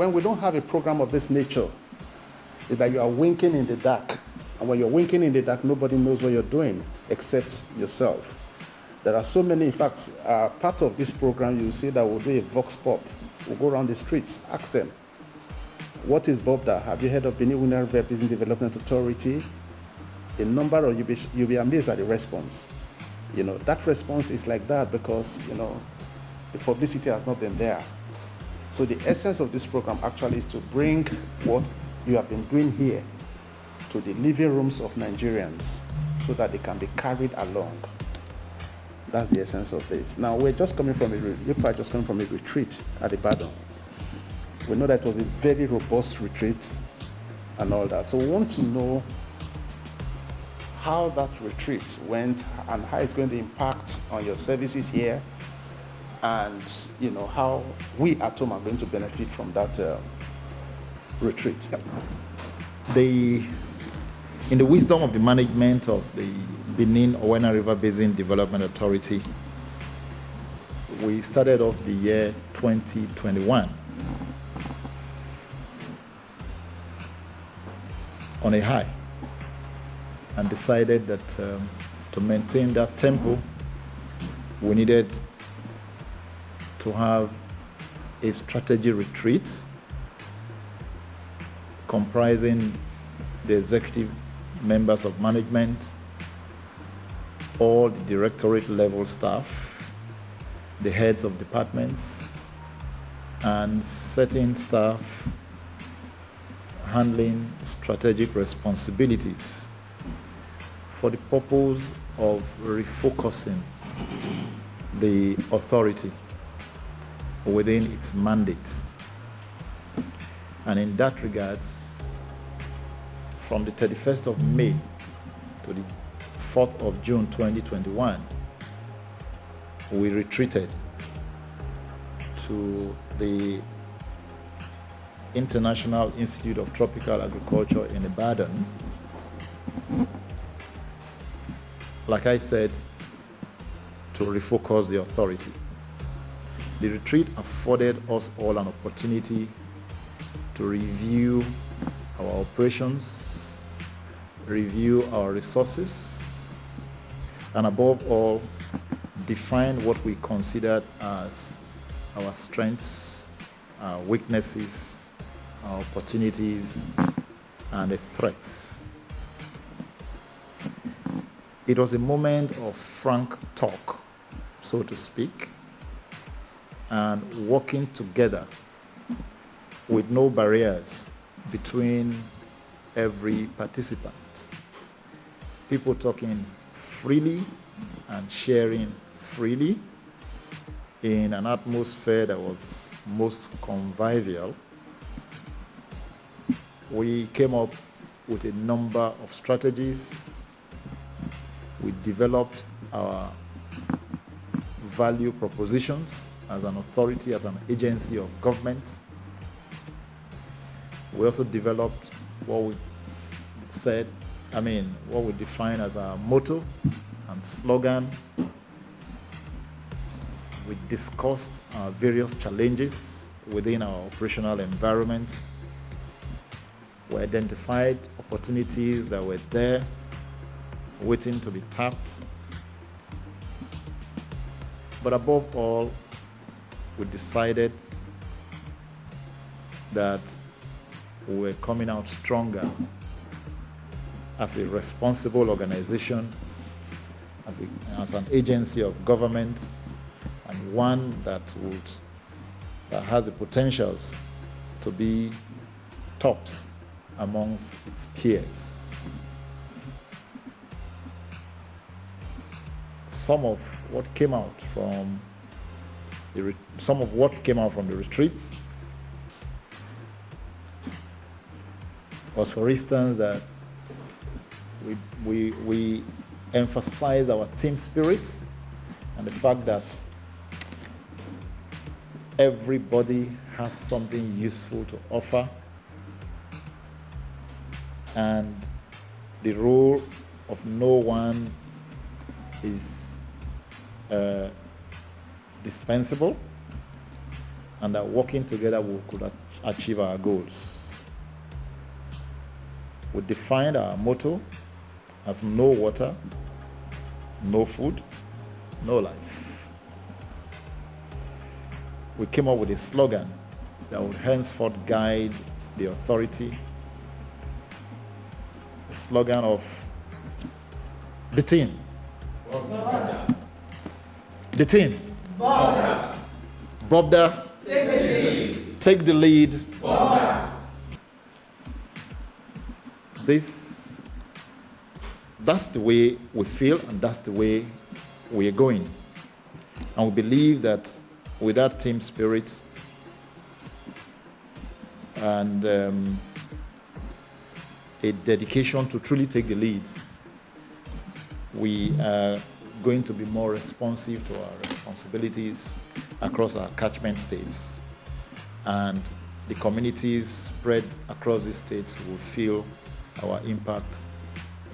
when we don't have a program of this nature, is that you are winking in the dark. And when you're winking in the dark, nobody knows what you're doing except yourself. There are so many, in fact, part of this program, you'll see that we'll do a vox pop. We'll go around the streets, ask them, what is Borbda? Have you heard of Benin Women Business Development Authority? A number of, you'll be amazed at the response. That response is like that because, the publicity has not been there. So the essence of this program actually is to bring what you have been doing here to the living rooms of Nigerians so that they can be carried along. That's the essence of this. Now, we're just coming from a retreat at Ibadan. We know that it was a very robust retreat and all that. So we want to know how that retreat went and how it's going to impact on your services here, and how we at home are going to benefit from that retreat. In the wisdom of the management of the Benin Owena River Basin Development Authority, we started off the year 2021 on a high and decided that to maintain that tempo, we needed to have a strategy retreat comprising the executive members of management, all the directorate level staff, the heads of departments, and certain staff handling strategic responsibilities for the purpose of refocusing the authority within its mandate. And in that regard, from the 31st of May to the 4th of June 2021, we retreated to the International Institute of Tropical Agriculture in Ibadan. Like I said, to refocus the authority. The retreat afforded us all an opportunity to review our operations, review our resources, and above all, define what we considered as our strengths, our weaknesses, our opportunities, and the threats. It was a moment of frank talk, so to speak, and working together with no barriers between every participant. People talking freely and sharing freely in an atmosphere that was most convivial. We came up with a number of strategies. We developed our value propositions as an authority, as an agency of government. We also developed what we define as our motto and slogan. We discussed our various challenges within our operational environment. We identified opportunities that were there, waiting to be tapped. But above all, we decided that we were coming out stronger as a responsible organization, as an agency of government, and one that has the potentials to be tops amongst its peers. Some of what came out from the retreat was, for instance, that we emphasized our team spirit and the fact that everybody has something useful to offer, and the role of no one is dispensable, and that working together we could achieve our goals. We defined our motto as no water, no food, no life. We came up with a slogan that would henceforth guide the authority. A slogan of the team. The team. Borbda. Take the lead. That's the way we feel, and that's the way we are going. And we believe that with that team spirit and a dedication to truly take the lead, we are going to be more responsive to our responsibilities across our catchment states. And the communities spread across these states will feel our impact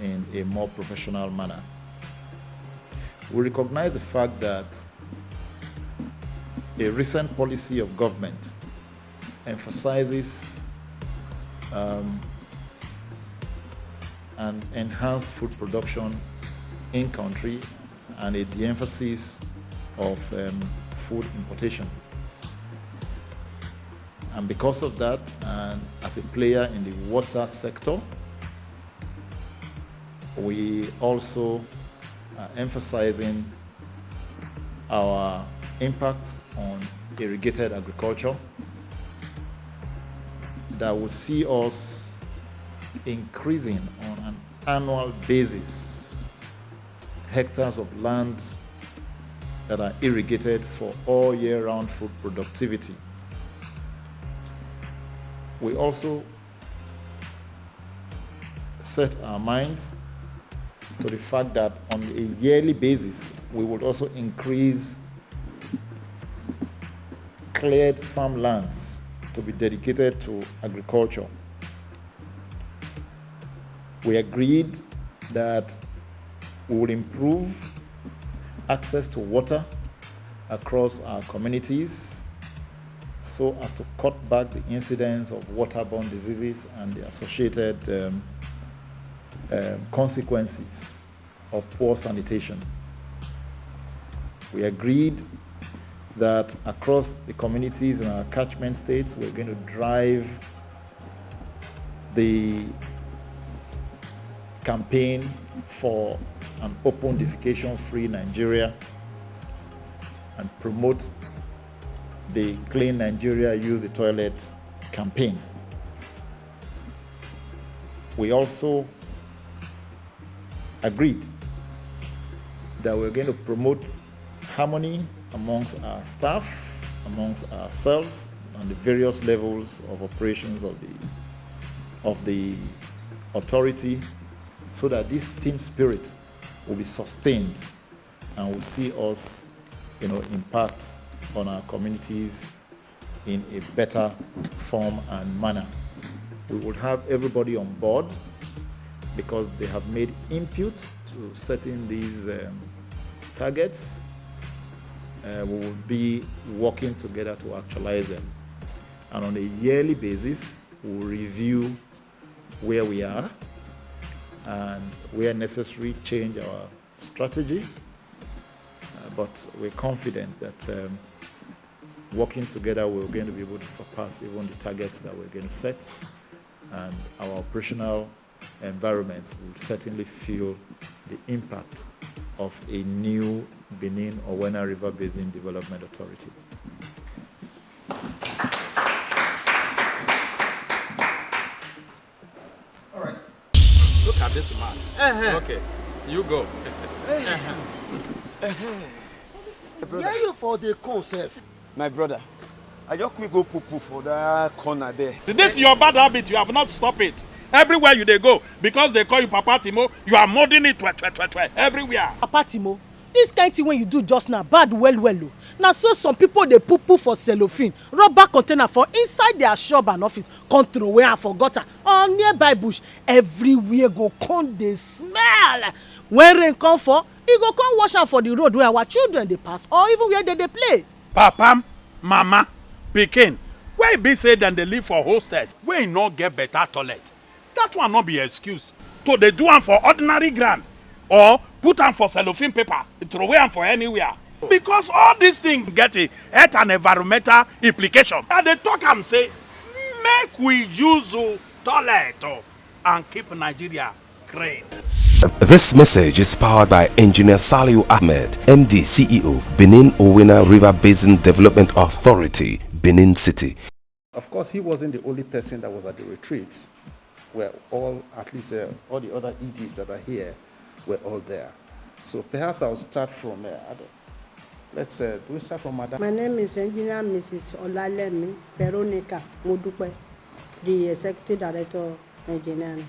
in a more professional manner. We recognize the fact that a recent policy of government emphasizes an enhanced food production in country and a de-emphasis of food importation. And because of that, and as a player in the water sector, we also are emphasizing our impact on irrigated agriculture that will see us increasing on an annual basis hectares of land that are irrigated for all year-round food productivity. We also set our minds to the fact that on a yearly basis, we would also increase cleared farmlands to be dedicated to agriculture. We agreed that we will improve access to water across our communities so as to cut back the incidence of waterborne diseases and the associated consequences of poor sanitation. We agreed that across the communities in our catchment states, we're going to drive the campaign for an open defecation-free Nigeria and promote the Clean Nigeria Use the Toilet campaign. We also agreed that we're going to promote harmony amongst our staff, amongst ourselves, on the various levels of operations of the authority, so that this team spirit will be sustained and will see us, impact on our communities in a better form and manner. We will have everybody on board because they have made input to setting these targets. We will be working together to actualize them. And on a yearly basis, we will review where we are and where necessary, change our strategy. But we're confident that working together, we're going to be able to surpass even the targets that we're going to set. And our operational environments will certainly feel the impact of a new Benin Owena River Basin Development Authority. All right. Look at this man. Okay, you go. Where you for the concept? My brother, I just quick go poo for that corner there. This is your bad habit. You have not stopped it. Everywhere you they go, because they call you Papa Timo, you are molding it everywhere. Papa Timo, this kind thing when you do just now bad well. Now so some people they poo for cellophane, rubber container for inside their shop and office, come throw away and forgot or nearby bush. Everywhere go come they smell. When rain come for, you go come wash out for the road where our children they pass or even where they play. Papa, Mama, Pikin, Where be say then they live for hostels, where not get better toilet. That one not be excuse. So they do one for ordinary ground or put on for cellophane paper, throw away for anywhere. Because all these things get a health and environmental implication. And they talk and say, make we use toilet and keep Nigeria clean. This message is powered by Engineer Saliu Ahmed, MD CEO, Benin Owena River Basin Development Authority, Benin City. Of course, he wasn't the only person that was at the retreats, where all, at least all the other EDs that are here, were all there. So perhaps I'll start from let's do we start from Madam? My name is Engineer Mrs. Olalemi Veronica Modupe, the Executive Director of Engineering.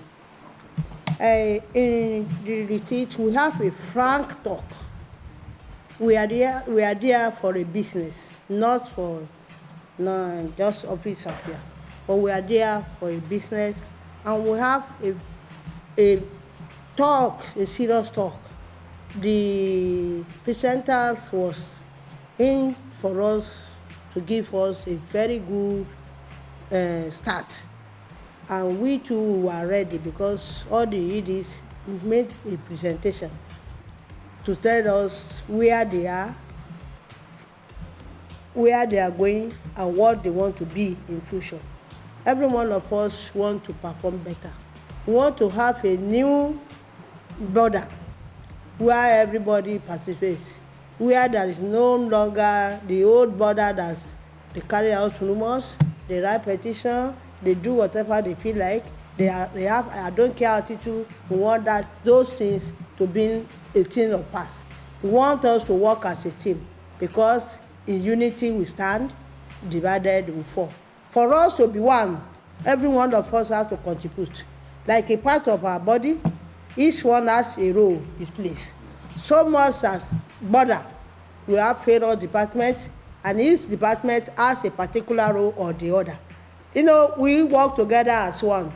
In the retreat, we have a frank talk. We are there for a business, not for just office up here. But we are there for a business, and we have a talk, a serious talk. The presenters was in for us to give us a very good start. And we too were ready because all the EDs made a presentation to tell us where they are going, and what they want to be in future. Every one of us want to perform better. We want to have a new border where everybody participates, where there is no longer the old border that's they carry out rumors, they write petition, they do whatever they feel like. They have I don't care attitude. We want those things to be a thing of past. We want us to work as a team, because in unity we stand, divided we fall. For us to be one, every one of us has to contribute. Like a part of our body, each one has a role, his place. So much as border, we have federal department, and each department has a particular role or the other. We work together as one.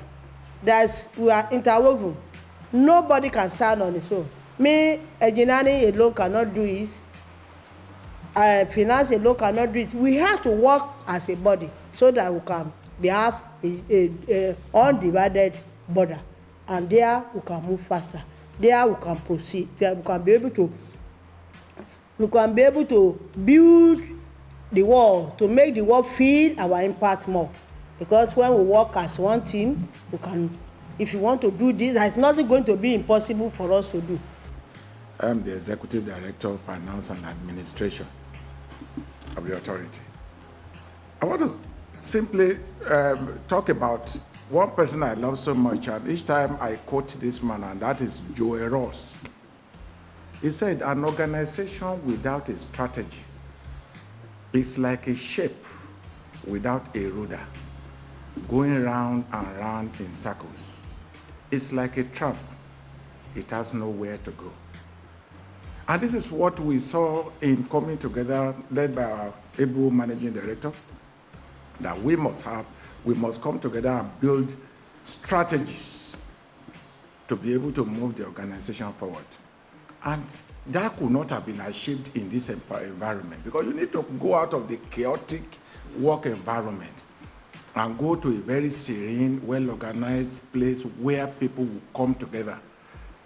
We are interwoven. Nobody can stand on its own. Me, engineering alone cannot do it. Finance alone cannot do it. We have to work as a body so that we can have a undivided border, and there we can move faster. There we can proceed. There we can be able to build the wall, to make the wall feel our impact more. Because when we work as one team, we can, if you want to do this, there's nothing going to be impossible for us to do. I'm the Executive Director of Finance and Administration of the authority. I want to simply talk about one person I love so much, and each time I quote this man, and that is Joe Ross. He said, an organization without a strategy is like a ship without a rudder, going round and round in circles. It's like a tramp. It has nowhere to go. And this is what we saw in coming together, led by our able managing director, that we must come together and build strategies to be able to move the organization forward. And that could not have been achieved in this environment, because you need to go out of the chaotic work environment and go to a very serene, well-organized place where people will come together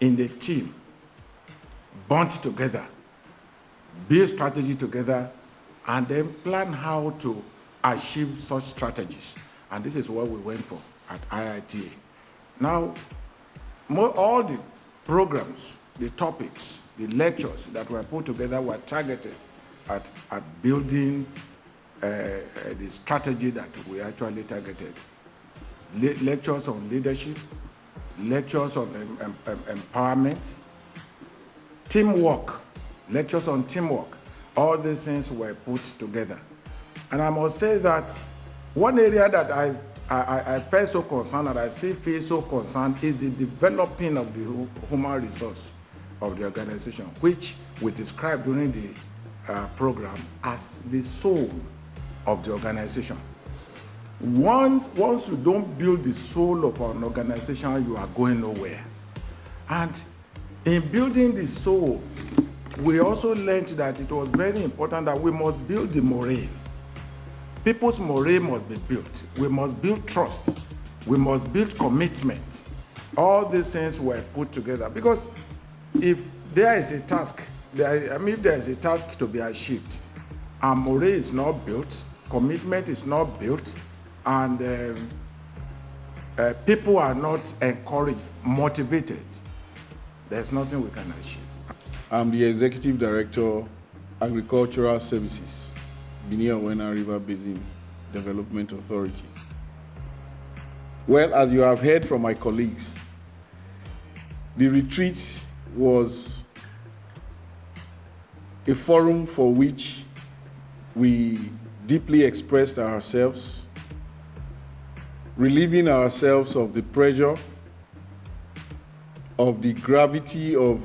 in the team, bond together, build strategy together, and then plan how to achieve such strategies. And this is what we went for at IITA. Now, all the programs, the topics, the lectures that were put together were targeted at building the strategy that we actually targeted. Lectures on leadership, lectures on empowerment, teamwork, lectures on teamwork. All these things were put together. And I must say that one area that I felt so concerned, and I still feel so concerned, is the developing of the human resource of the organization, which we described during the program as the soul of the organization. Once you don't build the soul of an organization, you are going nowhere. And in building the soul, we also learned that it was very important that we must build the morale. people's morale must be built. We must build trust. We must build commitment. All these things were put together because if there is a task, if there is a task to be achieved, and morale is not built, commitment is not built, and people are not encouraged, motivated, there's nothing we can achieve. I'm the Executive Director, Agricultural Services, Borbda And U River Basin Development Authority. Well, as you have heard from my colleagues, the retreat was a forum for which we deeply expressed ourselves, relieving ourselves of the pressure, of the gravity of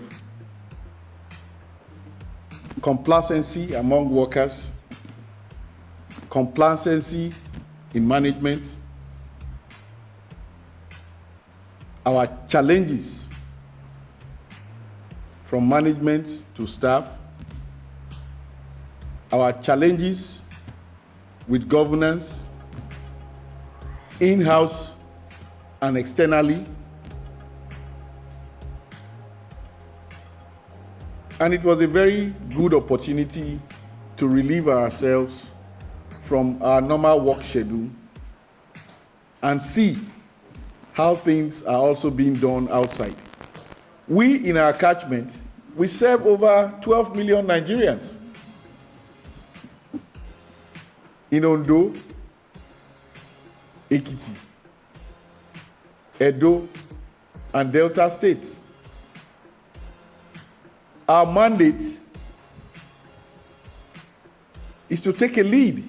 complacency among workers, complacency in management, our challenges from management to staff, our challenges with governance, in-house and externally. And it was a very good opportunity to relieve ourselves from our normal work schedule and see how things are also being done outside. We, in our catchment, we serve over 12 million Nigerians. In Ondo, Ekiti, Edo, and Delta states. Our mandate is to take a lead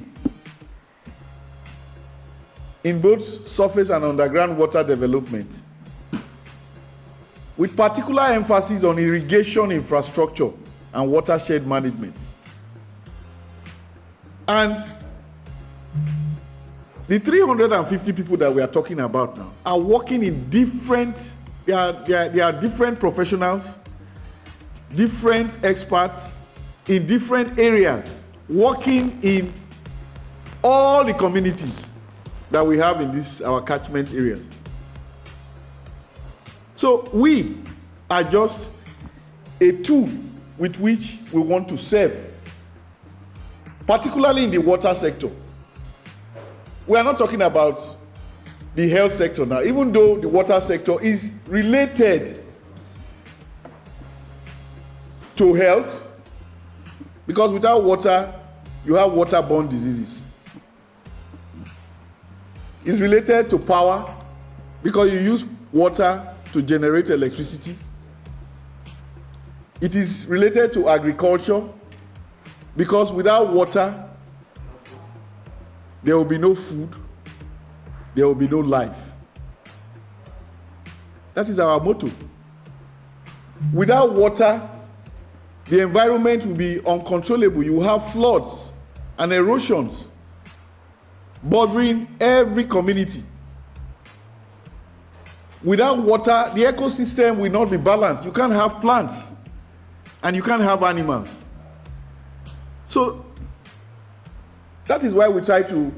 in both surface and underground water development, with particular emphasis on irrigation infrastructure and watershed management. And the 350 people that we are talking about now are working in different, they are different professionals, different experts in different areas, working in all the communities that we have in this, our catchment areas. So we are just a tool with which we want to serve, particularly in the water sector. We are not talking about the health sector now, even though the water sector is related to health, because without water, you have waterborne diseases. It's related to power, because you use water to generate electricity. It is related to agriculture, because without water, there will be no food, there will be no life. That is our motto. Without water, the environment will be uncontrollable. You will have floods and erosions bothering every community. Without water, the ecosystem will not be balanced. You can't have plants and you can't have animals. So that is why we try to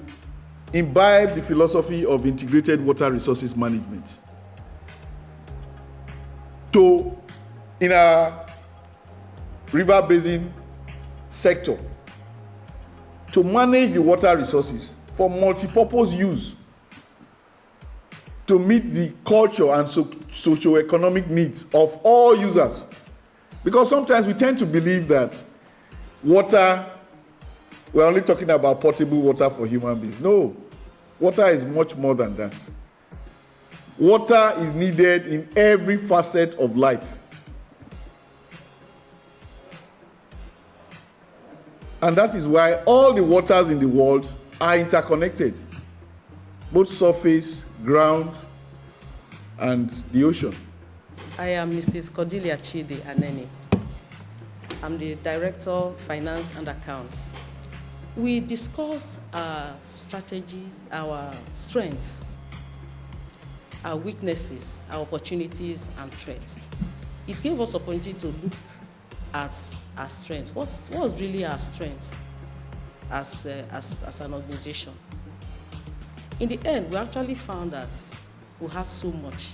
imbibe the philosophy of integrated water resources management. In our river basin sector, to manage the water resources for multi-purpose use, to meet the culture and socio-economic needs of all users. Because sometimes we tend to believe that water, we're only talking about potable water for human beings. No, water is much more than that. Water is needed in every facet of life. And that is why all the waters in the world are interconnected, both surface, ground, and the ocean. I am Mrs. Cordelia Chidi Aneni. I'm the Director of Finance and Accounts. We discussed our strategies, our strengths, our weaknesses, our opportunities, and threats. It gave us opportunity to look at our strengths. What's really our strengths? as an organization. In the end, we actually found that we have so much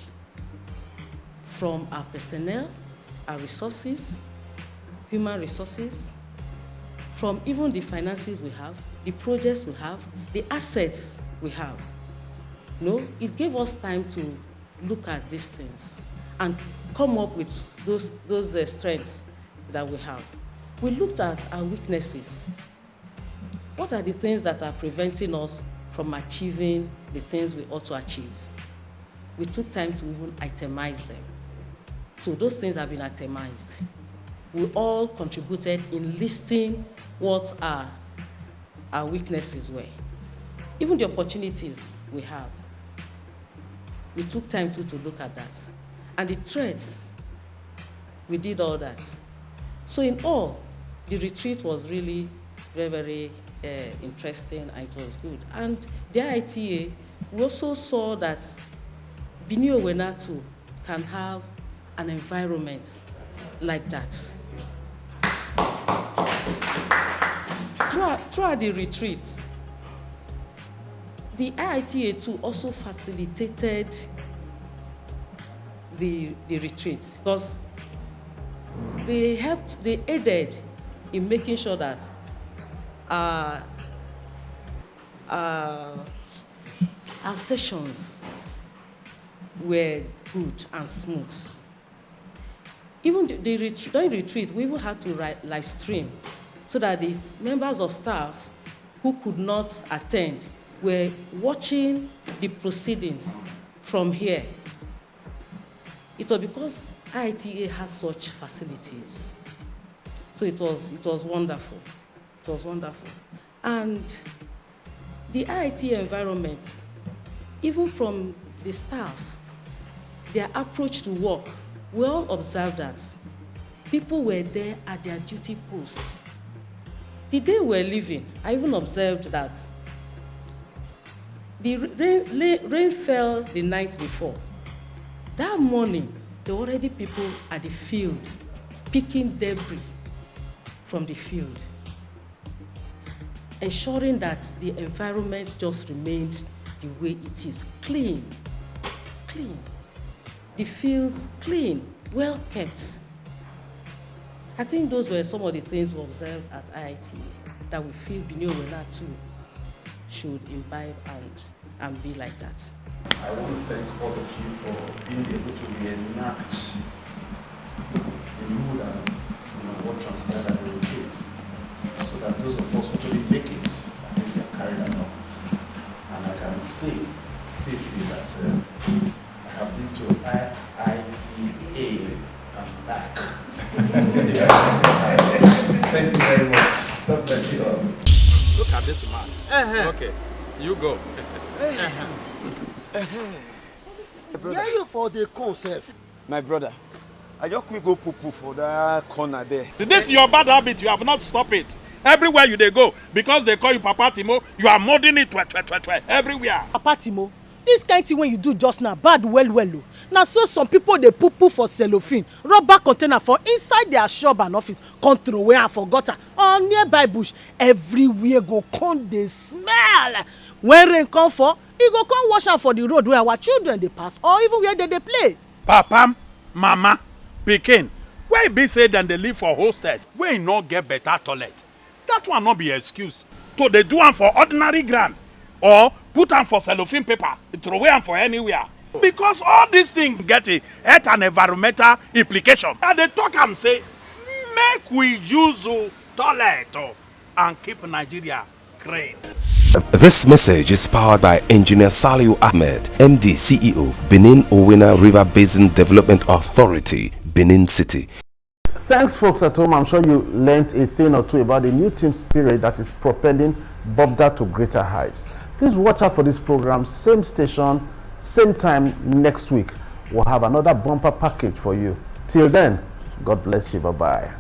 from our personnel, our resources, human resources, from even the finances we have, the projects we have, the assets we have. It gave us time to look at these things and come up with those strengths that we have. We looked at our weaknesses. What are the things that are preventing us from achieving the things we ought to achieve? We took time to even itemize them. So those things have been itemized. We all contributed in listing what our weaknesses were. Even the opportunities we have. We took time to look at that. And the threats, we did all that. So in all, the retreat was really very, very interesting, and it was good. And the IITA, we also saw that Benin Owena too can have an environment like that. Throughout the retreat, the IITA too also facilitated the retreat because they aided in making sure that our sessions were good and smooth. Even during retreat, we even had to live stream so that the members of staff who could not attend were watching the proceedings from here. It was because IITA has such facilities. So it was wonderful. It was wonderful. And the IITA environment, even from the staff, their approach to work, we all observed that people were there at their duty posts. The day we were leaving, I even observed that the rain fell the night before. That morning, there were already people at the field picking debris from the field, ensuring that the environment just remained the way it is, clean. The fields clean, well kept. I think those were some of the things we observed at IITA that we feel Benin Owena too should imbibe and be like that. I want to thank all of you for being able to reenact the mood and what transpired at the retreat, so that those of us who couldn't make it, I think they are carried along. And I can say safely that I have been to IITA and back. Thank you very much. God bless you all. Look at this man. Okay, you go. Where you for the concept? My brother, I just quick go poo for that corner there. This is your bad habit. You have not stopped it. Everywhere you go, because they call you Papa Timo, you are modding it everywhere. Papa Timo, this kind thing when you do just now, bad well. Now so some people they poo for cellophane, rubber container for inside their shop and office, come throw away and forgot her. Or nearby bush, everywhere go come they smell. When rain come for, you go come wash out for the road where our children they pass, or even where they play. Papa, mama, pikin, where be say then they live for hostels, where you not get better toilet. That one not be excuse. So they do one for ordinary ground, or put on for cellophane paper, throw away for anywhere. Because all these things get a health and environmental implication. And they talk and say, make we use toilet and keep Nigeria clean. This message is powered by Engineer Saliu Ahmed, MD CEO, Benin Owena River Basin Development Authority, Benin City. Thanks, folks at home. I'm sure you learned a thing or two about the new team spirit that is propelling Borbda to greater heights. Please watch out for this program, same station, same time next week. We'll have another bumper package for you. Till then, God bless you. Bye-bye.